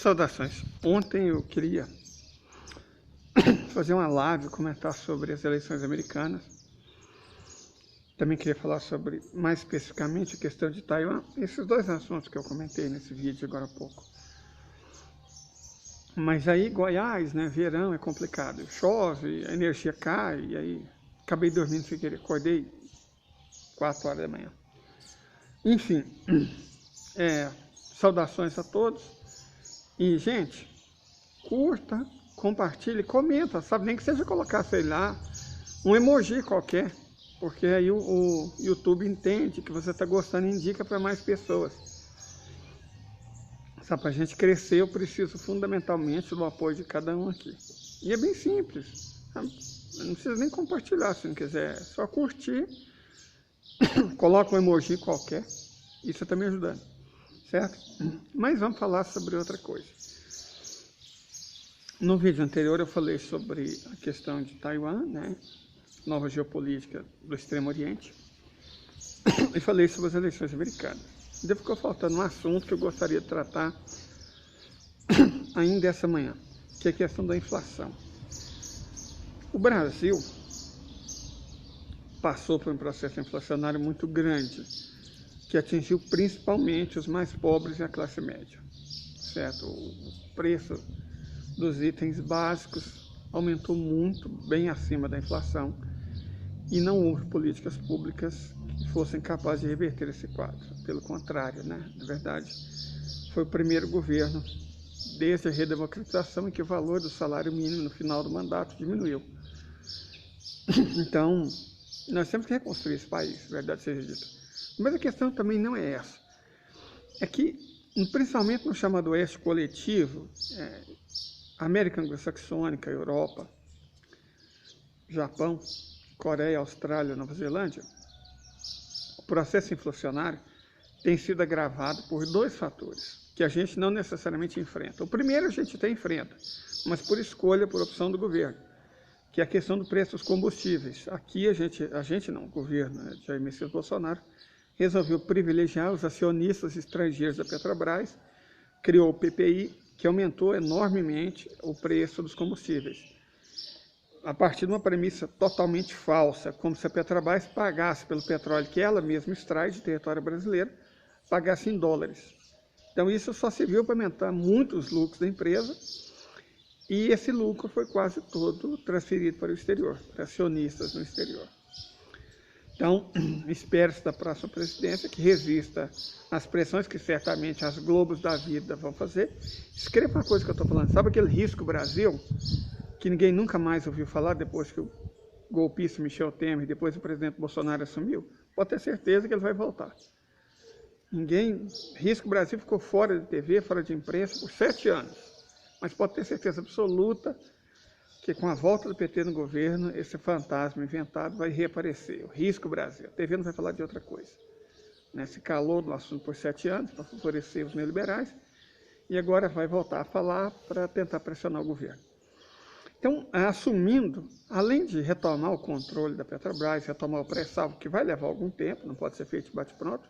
Saudações. Ontem eu queria fazer uma live, comentar sobre as eleições americanas. Também queria falar sobre, mais especificamente, a questão de Taiwan. Esses dois assuntos que eu comentei nesse vídeo agora há pouco. Mas aí, Goiás, né, verão é complicado. Chove, a energia cai, e aí acabei dormindo sem querer. Acordei 4 horas da manhã. Enfim, saudações a todos. E, gente, curta, compartilhe, comenta, sabe? Nem que seja colocar, sei lá, um emoji qualquer. Porque aí o YouTube entende que você está gostando e indica para mais pessoas. Sabe, para a gente crescer, eu preciso fundamentalmente do apoio de cada um aqui. E é bem simples. Sabe? Não precisa nem compartilhar se não quiser. É só curtir, coloca um emoji qualquer. Isso está me ajudando, certo? Mas vamos falar sobre outra coisa. No vídeo anterior eu falei sobre a questão de Taiwan, né? Nova geopolítica do Extremo Oriente. E falei sobre as eleições americanas. Ainda ficou faltando um assunto que eu gostaria de tratar ainda essa manhã, que é a questão da inflação. O Brasil passou por um processo inflacionário muito grande, que atingiu principalmente os mais pobres e a classe média, certo? O preço dos itens básicos aumentou muito, bem acima da inflação, e não houve políticas públicas que fossem capazes de reverter esse quadro. Pelo contrário, né? Na verdade, foi o primeiro governo, desde a redemocratização, em que o valor do salário mínimo no final do mandato diminuiu. Então, nós temos que reconstruir esse país, verdade seja dita. Mas a questão também não é essa. É que, principalmente no chamado Oeste coletivo, América Anglo-Saxônica, Europa, Japão, Coreia, Austrália, Nova Zelândia, o processo inflacionário tem sido agravado por dois fatores que a gente não necessariamente enfrenta. O primeiro a gente até enfrenta, mas por escolha, por opção do governo, que é a questão do preço dos combustíveis. Aqui o governo, né, Jair Messias Bolsonaro, resolveu privilegiar os acionistas estrangeiros da Petrobras, criou o PPI, que aumentou enormemente o preço dos combustíveis, a partir de uma premissa totalmente falsa, como se a Petrobras pagasse pelo petróleo que ela mesma extrai de território brasileiro, pagasse em dólares. Então isso só serviu para aumentar muito os lucros da empresa, e esse lucro foi quase todo transferido para o exterior, para acionistas no exterior. Então, espera-se da próxima presidência que resista às pressões que certamente as Globos da vida vão fazer. Escreva uma coisa que eu estou falando. Sabe aquele risco Brasil, que ninguém nunca mais ouviu falar depois que o golpista Michel Temer, depois o presidente Bolsonaro assumiu? Pode ter certeza que ele vai voltar. Risco Brasil ficou fora de TV, fora de imprensa por 7 anos. Mas pode ter certeza absoluta que com a volta do PT no governo, esse fantasma inventado vai reaparecer. O Risco Brasil. A TV não vai falar de outra coisa. Se calou no assunto por 7 anos para favorecer os neoliberais e agora vai voltar a falar para tentar pressionar o governo. Então, assumindo, além de retomar o controle da Petrobras, retomar o pré-sal, que vai levar algum tempo, não pode ser feito de bate-pronto.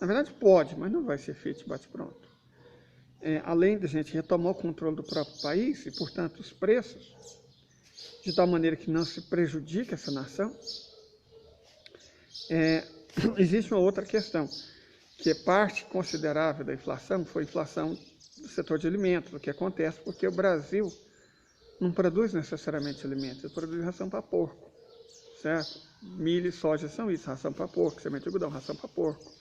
Na verdade pode, mas não vai ser feito de bate-pronto. Além de a gente retomar o controle do próprio país e, portanto, os preços, de tal maneira que não se prejudique essa nação, existe uma outra questão, que é parte considerável da inflação, foi a inflação do setor de alimentos, o que acontece porque o Brasil não produz necessariamente alimentos, ele produz ração para porco, certo? Milho e soja são isso, ração para porco, semente de algodão, ração para porco.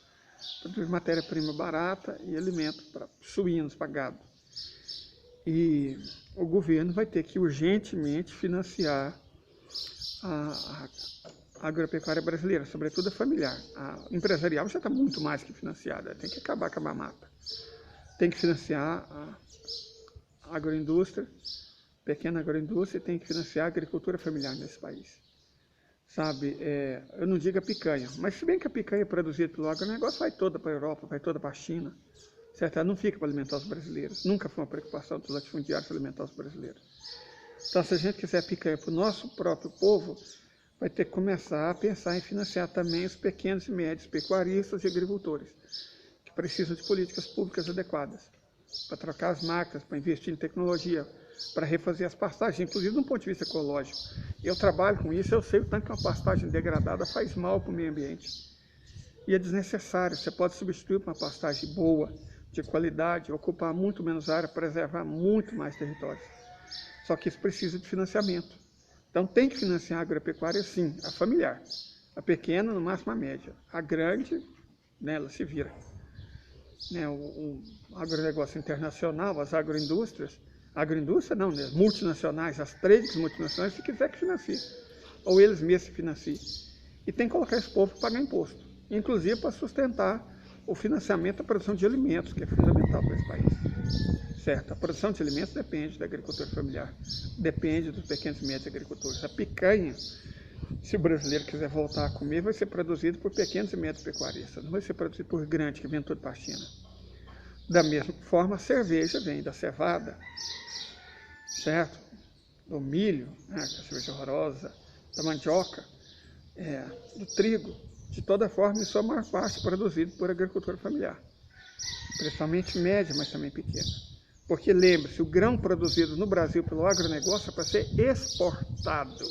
Produz matéria-prima barata e alimento para suínos, para gado. E o governo vai ter que urgentemente financiar a agropecuária brasileira, sobretudo a familiar. A empresarial já está muito mais que financiada, tem que acabar com a mamata. Tem que financiar a agroindústria, pequena agroindústria, tem que financiar a agricultura familiar nesse país. Sabe, eu não digo a picanha, mas se bem que a picanha produzida pelo agronegócio vai toda para a Europa, vai toda para a China, certo? Ela não fica para alimentar os brasileiros, nunca foi uma preocupação dos latifundiários alimentar os brasileiros. Então, se a gente quiser picanha para o nosso próprio povo, vai ter que começar a pensar em financiar também os pequenos e médios pecuaristas e agricultores, que precisam de políticas públicas adequadas. para trocar as máquinas, para investir em tecnologia, para refazer as pastagens, inclusive do ponto de vista ecológico. Eu trabalho com isso, eu sei o tanto que uma pastagem degradada faz mal para o meio ambiente. E é desnecessário, você pode substituir por uma pastagem boa, de qualidade, ocupar muito menos área, preservar muito mais território. Só que isso precisa de financiamento. Então tem que financiar a agropecuária sim, a familiar. A pequena, no máximo a média. A grande, né, ela se vira. Né, o agronegócio internacional, as agroindústrias não, né, multinacionais, as trades multinacionais, se quiser que financie. Ou eles mesmos se financiem. E tem que colocar esse povo para pagar imposto. Inclusive para sustentar o financiamento da produção de alimentos, que é fundamental para esse país. Certo? A produção de alimentos depende da agricultura familiar, depende dos pequenos e médios agricultores. A picanha, se o brasileiro quiser voltar a comer, vai ser produzido por pequenos e médios pecuaristas, não vai ser produzido por grandes, que vem tudo para a China. Da mesma forma, a cerveja vem da cevada, certo? Do milho, né, que é a cerveja horrorosa, da mandioca, do trigo. De toda forma, em sua maior parte, produzido por agricultura familiar. Principalmente média, mas também pequena. Porque lembre-se, o grão produzido no Brasil pelo agronegócio é para ser exportado.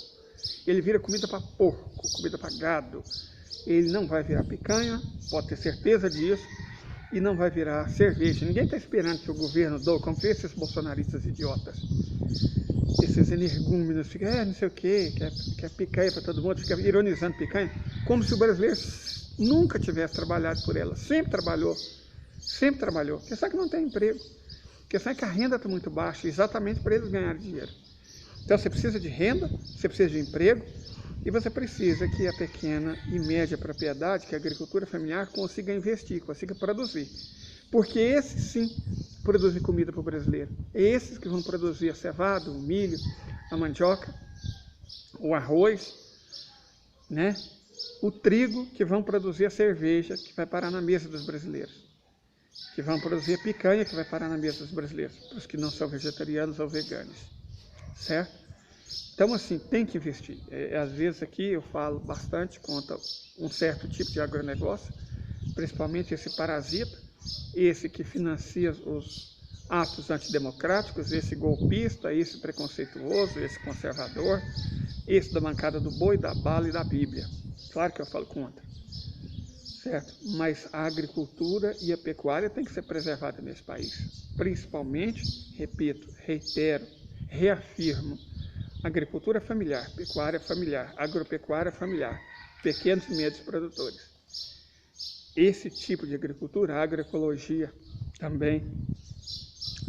Ele vira comida para porco, comida para gado. Ele não vai virar picanha, pode ter certeza disso, e não vai virar cerveja. Ninguém está esperando que o governo doe, como fez esses bolsonaristas idiotas. Esses energúmenos ficam, não sei o quê, quer picanha para todo mundo, fica ironizando picanha, como se o brasileiro nunca tivesse trabalhado por ela. Sempre trabalhou. Porque sabe que não tem emprego. Porque sabe que a renda está muito baixa, exatamente para eles ganharem dinheiro. Então você precisa de renda, você precisa de emprego, e você precisa que a pequena e média propriedade, que a agricultura familiar, consiga investir, consiga produzir. Porque esses sim produzem comida para o brasileiro. É esses que vão produzir a cevada, o milho, a mandioca, o arroz, né? O trigo, que vão produzir a cerveja, que vai parar na mesa dos brasileiros. Que vão produzir a picanha, que vai parar na mesa dos brasileiros, para os que não são vegetarianos ou veganos. Certo? Então, assim, tem que investir. Às vezes aqui eu falo bastante contra um certo tipo de agronegócio, principalmente esse parasita, esse que financia os atos antidemocráticos, esse golpista, esse preconceituoso, esse conservador, esse da bancada do boi, da bala e da Bíblia. Claro que eu falo contra. Certo? Mas a agricultura e a pecuária têm que ser preservadas nesse país. Principalmente, repito, reitero, reafirmo, agricultura familiar, pecuária familiar, agropecuária familiar, pequenos e médios produtores. Esse tipo de agricultura, a agroecologia também,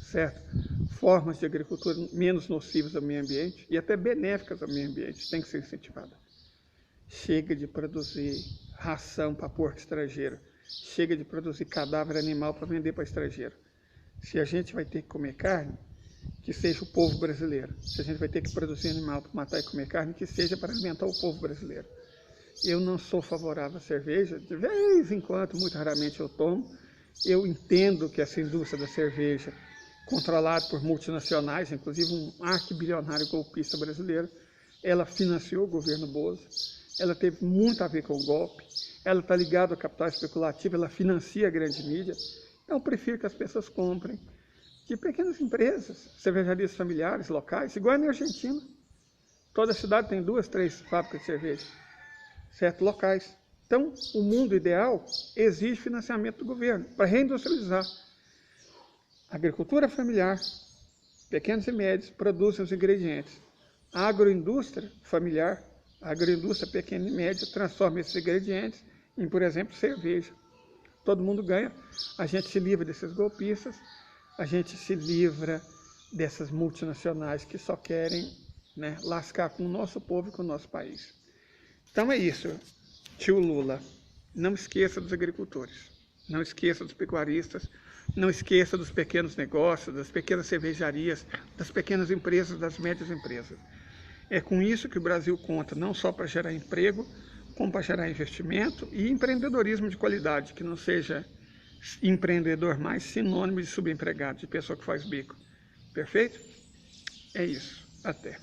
certo? Formas de agricultura menos nocivas ao meio ambiente e até benéficas ao meio ambiente tem que ser incentivada. Chega de produzir ração para porco estrangeiro, chega de produzir cadáver animal para vender para estrangeiro. Se a gente vai ter que comer carne, que seja o povo brasileiro. Se a gente vai ter que produzir animal para matar e comer carne, que seja para alimentar o povo brasileiro. Eu não sou favorável à cerveja, de vez em quando, muito raramente eu tomo. Eu entendo que essa indústria da cerveja, controlada por multinacionais, inclusive um arquibilionário golpista brasileiro, ela financiou o governo Bozo, ela teve muito a ver com o golpe, ela está ligada ao capital especulativo, ela financia a grande mídia. Então eu prefiro que as pessoas comprem de pequenas empresas, cervejarias familiares, locais, igual na Argentina. Toda cidade tem 2, 3 fábricas de cerveja, certo? Locais. Então, o mundo ideal exige financiamento do governo para reindustrializar. A agricultura familiar, pequenos e médios, produzem os ingredientes. A agroindústria familiar, a agroindústria pequena e média, transforma esses ingredientes em, por exemplo, cerveja. Todo mundo ganha, a gente se livra desses golpistas, a gente se livra dessas multinacionais que só querem, né, lascar com o nosso povo e com o nosso país. Então é isso, tio Lula. Não esqueça dos agricultores, não esqueça dos pecuaristas, não esqueça dos pequenos negócios, das pequenas cervejarias, das pequenas empresas, das médias empresas. É com isso que o Brasil conta, não só para gerar emprego, como para gerar investimento e empreendedorismo de qualidade, que não seja empreendedor mais sinônimo de subempregado, de pessoa que faz bico. Perfeito? É isso. Até.